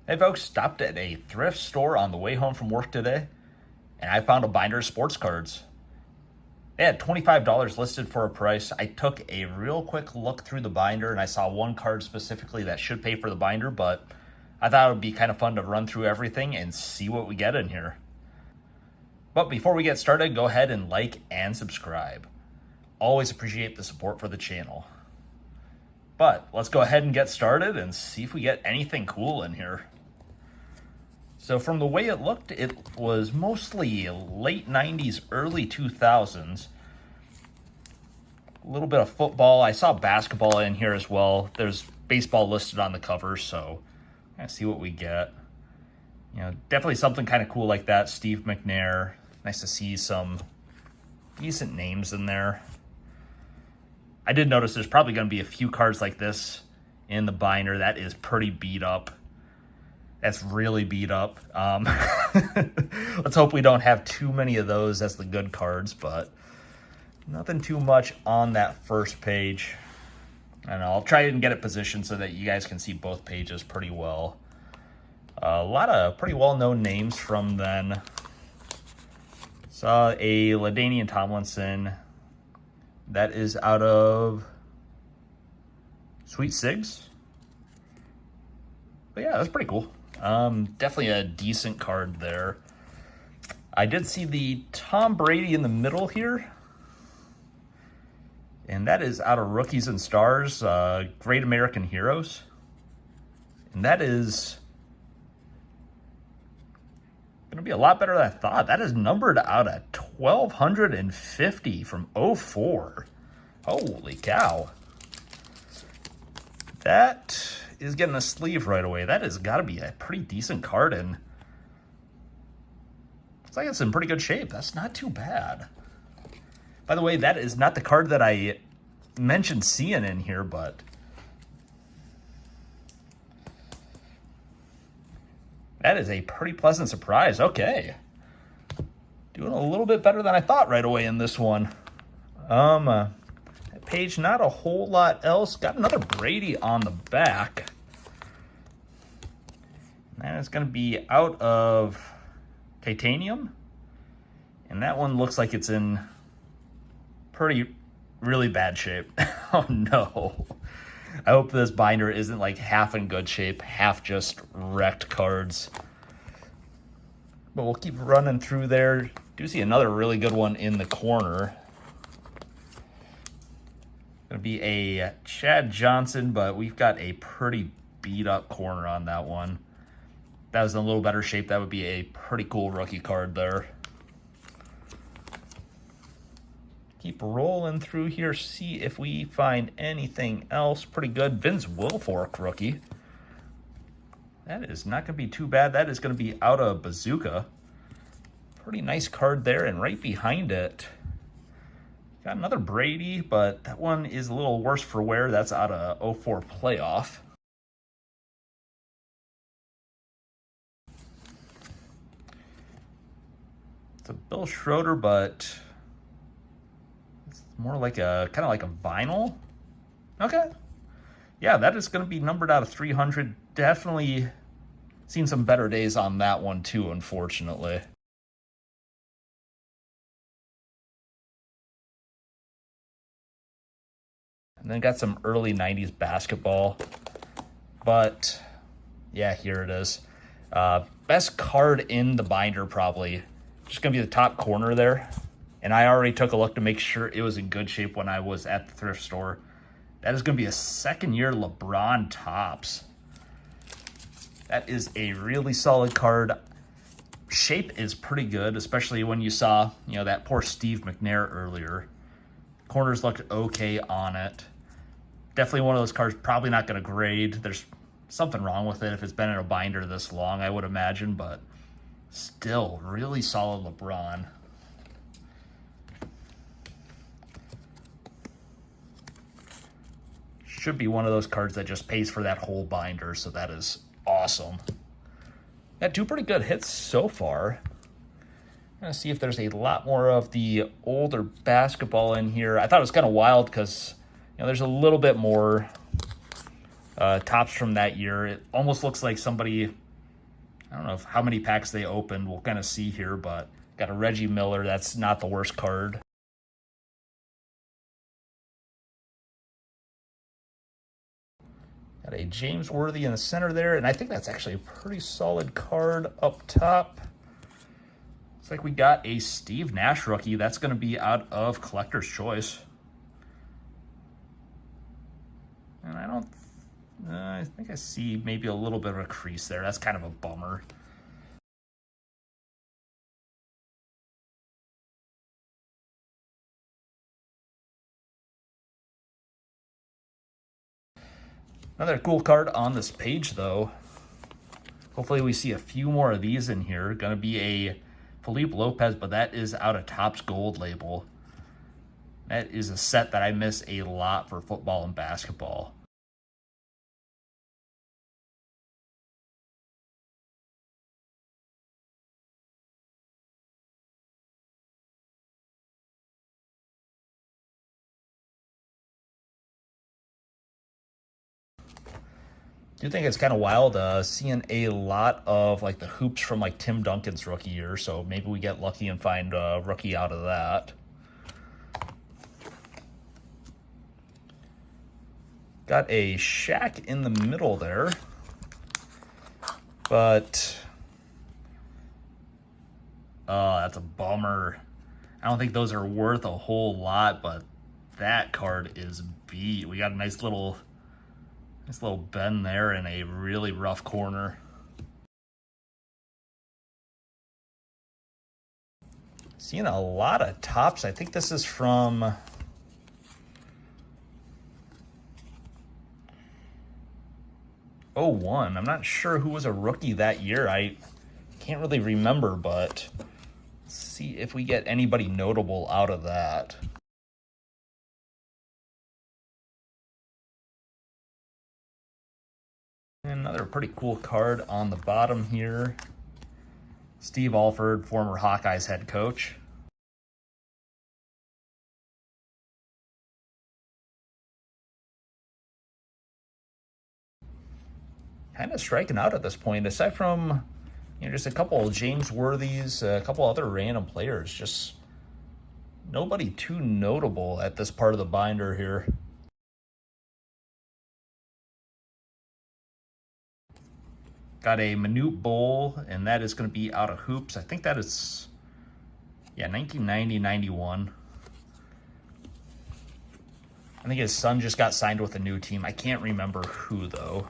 Hey folks, stopped at a thrift store on the way home from work today, and I found a binder of sports cards. They had $25 listed for a price. I took a real quick look through the binder, and I saw one card specifically that should pay for the binder, but I thought it would be kind of fun to run through everything and see what we get in here. But before we get started, go ahead and like and subscribe. Always appreciate the support for the channel. But let's go ahead and get started and see if we get anything cool in here. So from the way it looked, it was mostly late 90s, early 2000s. A little bit of football. I saw basketball in here as well. There's baseball listed on the cover, so let's see what we get. You know, definitely something kind of cool like that. Steve McNair. Nice to see some decent names in there. I did notice there's probably going to be a few cards like this in the binder. That is pretty beat up. That's really beat up. Let's hope we don't have too many of those as the good cards, but nothing too much on that first page. And I'll try and get it positioned so that you guys can see both pages pretty well. A lot of pretty well-known names from then. Saw a LaDainian Tomlinson. That is out of Sweet Sigs. But yeah, that's pretty cool. Definitely a decent card there. I did see the Tom Brady in the middle here. And that is out of Rookies and Stars, Great American Heroes. And that is going to be a lot better than I thought. That is numbered out at 1,250 from 04. Holy cow. That is getting a sleeve right away. That has got to be a pretty decent card, and looks like it's in pretty good shape. That's not too bad. By the way, that is not the card that I mentioned seeing in here, but that is a pretty pleasant surprise. Okay. Doing a little bit better than I thought right away in this one. Page, not a whole lot else. Got another Brady on the back. And it's going to be out of titanium. And that one looks like it's in really bad shape. Oh no. I hope this binder isn't like half in good shape, half just wrecked cards. But we'll keep running through there. Do see another really good one in the corner. Gonna be a Chad Johnson, but we've got a pretty beat up corner on that one. If that was in a little better shape, that would be a pretty cool rookie card there. Keep rolling through here, see if we find anything else pretty good. Vince Wilfork rookie. That is not going to be too bad. That is going to be out of Bazooka. Pretty nice card there, and right behind it, got another Brady, but that one is a little worse for wear. That's out of 04 playoff. It's a Bill Schroeder, but more like a kind of like a vinyl. Okay. Yeah, that is going to be numbered out of 300. Definitely seen some better days on that one too, unfortunately. And then got some early 90s basketball. But yeah, here it is. Best card in the binder probably. Just going to be the top corner there. And I already took a look to make sure it was in good shape when I was at the thrift store. That is going to be a second-year LeBron Topps. That is a really solid card. Shape is pretty good, especially when you saw, you know, that poor Steve McNair earlier. Corners looked okay on it. Definitely one of those cards probably not going to grade. There's something wrong with it if it's been in a binder this long, I would imagine, but still really solid LeBron. Should be one of those cards that just pays for that whole binder, so that is awesome. Got two pretty good hits so far. I'm gonna see if there's a lot more of the older basketball in here. I thought it was kind of wild because, you know, there's a little bit more tops from that year. It almost looks like somebody I don't know how many packs they opened. We'll kind of see here, but got a Reggie Miller. That's not the worst card. Got a James Worthy in the center there, and I think that's actually a pretty solid card up top. Looks like we got a Steve Nash rookie. That's going to be out of Collector's Choice. And I think I see maybe a little bit of a crease there. That's kind of a bummer. Another cool card on this page, though. Hopefully we see a few more of these in here. Going to be a Felipe Lopez, but that is out of Topps Gold label. That is a set that I miss a lot for football and basketball. I do think it's kind of wild seeing a lot of like the hoops from like Tim Duncan's rookie year, so maybe we get lucky and find a rookie out of that. Got a Shaq in the middle there, but oh, that's a bummer. I don't think those are worth a whole lot, but that card is beat. We got a nice little bend there in a really rough corner. Seeing a lot of Topps. I think this is from '01. I'm not sure who was a rookie that year. I can't really remember, but let's see if we get anybody notable out of that. Another pretty cool card on the bottom here. Steve Alford, former Hawkeyes head coach. Kind of striking out at this point, aside from just a couple of James Worthies, a couple other random players. Just nobody too notable at this part of the binder here. Got a Manute Bowl, and that is going to be out of Hoops. I think that is, 1990-91. I think his son just got signed with a new team. I can't remember who, though.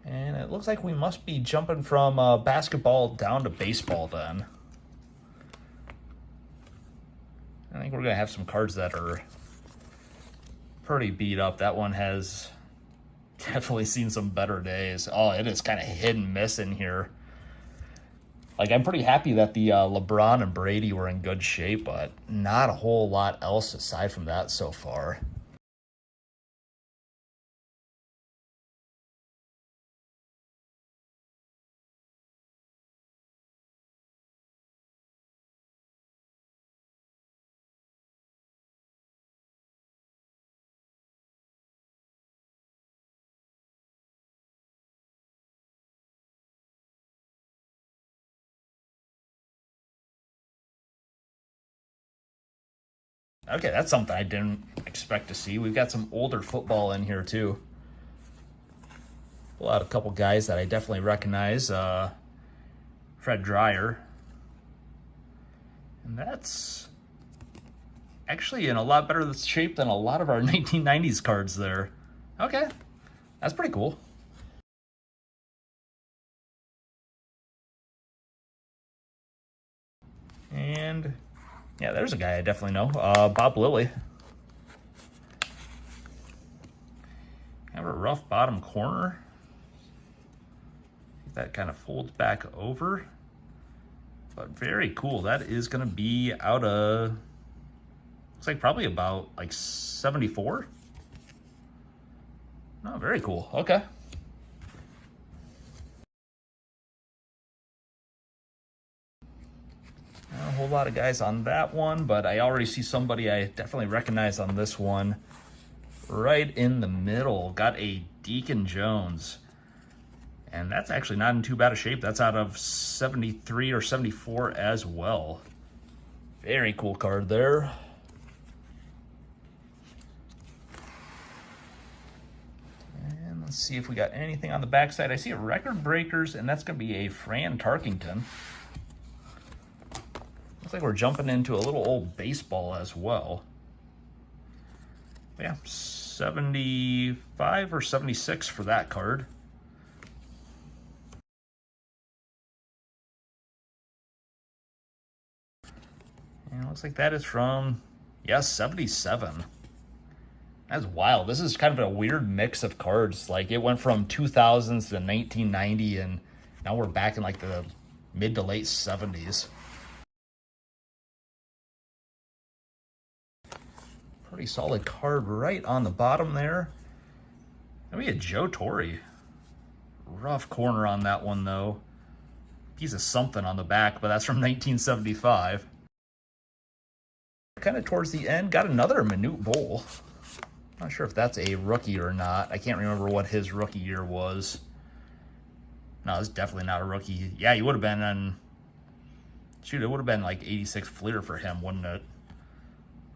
And it looks like we must be jumping from basketball down to baseball then. I think we're going to have some cards that are pretty beat up. That one has definitely seen some better days. Oh, it is kind of hit and miss in here. Like, I'm pretty happy that the LeBron and Brady were in good shape, but not a whole lot else aside from that so far. Okay, that's something I didn't expect to see. We've got some older football in here, too. Pull out a couple guys that I definitely recognize. Fred Dreyer. And that's actually in a lot better shape than a lot of our 1990s cards there. Okay, that's pretty cool. And yeah, there's a guy I definitely know. Bob Lilly. Have a rough bottom corner. That kind of folds back over. But very cool. That is going to be out of, looks like probably about like 74. Oh, very cool. Okay. Not a whole lot of guys on that one, but I already see somebody I definitely recognize on this one. Right in the middle, got a Deacon Jones. And that's actually not in too bad a shape. That's out of 73 or 74 as well. Very cool card there. And let's see if we got anything on the backside. I see a record breakers, and that's going to be a Fran Tarkington. Looks like we're jumping into a little old baseball as well. Yeah, 75 or 76 for that card. And it looks like that is from, yeah, 77. That's wild. This is kind of a weird mix of cards. Like, it went from 2000s to 1990, and now we're back in like the mid to late 70s. Pretty solid card right on the bottom there. And we had Joe Torre. Rough corner on that one, though. Piece of something on the back, but that's from 1975. Kind of towards the end, got another Manute Bol. Not sure if that's a rookie or not. I can't remember what his rookie year was. No, it's definitely not a rookie. Yeah, he would have been on... Shoot, it would have been like 86 Fleer for him, wouldn't it?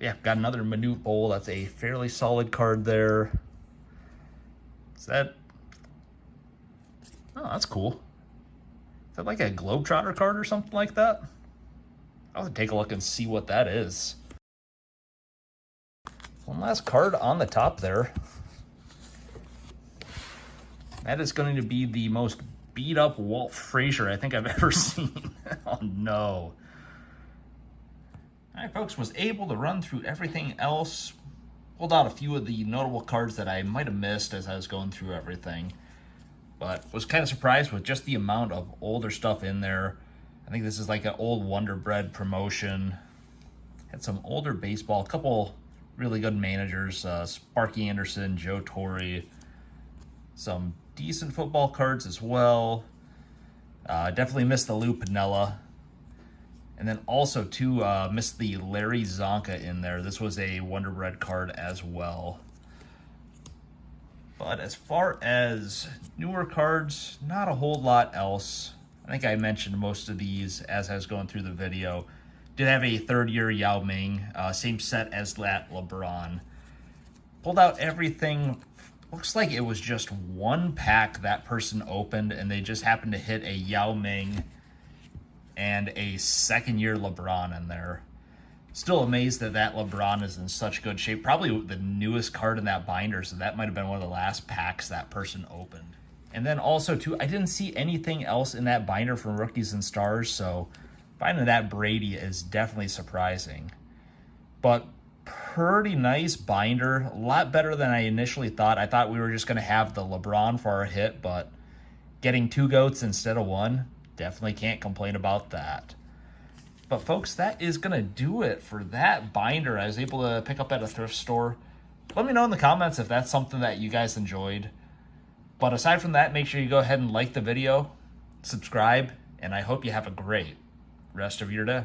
Yeah, got another Manute Bol. That's a fairly solid card there. Is that... Oh, that's cool. Is that like a Globetrotter card or something like that? I'll have to take a look and see what that is. One last card on the top there. That is going to be the most beat up Walt Frazier I think I've ever seen. Oh no. All right, folks, was able to run through everything else. Pulled out a few of the notable cards that I might have missed as I was going through everything. But was kind of surprised with just the amount of older stuff in there. I think this is like an old Wonder Bread promotion. Had some older baseball, a couple really good managers, Sparky Anderson, Joe Torre, some decent football cards as well. Definitely missed the Lou Piniella. And then also, too, missed the Larry Zonka in there. This was a Wonder Bread card as well. But as far as newer cards, not a whole lot else. I think I mentioned most of these as I was going through the video. Did have a third-year Yao Ming, same set as that LeBron. Pulled out everything. Looks like it was just one pack that person opened, and they just happened to hit a Yao Ming and a second-year LeBron in there. Still amazed that that LeBron is in such good shape. Probably the newest card in that binder, so that might have been one of the last packs that person opened. And then also, too, I didn't see anything else in that binder from Rookies and Stars, so finding that Brady is definitely surprising. But pretty nice binder. A lot better than I initially thought. I thought we were just going to have the LeBron for our hit, but getting two GOATs instead of one, definitely can't complain about that. But folks, that is going to do it for that binder I was able to pick up at a thrift store. Let me know in the comments if that's something that you guys enjoyed. But aside from that, make sure you go ahead and like the video, subscribe, and I hope you have a great rest of your day.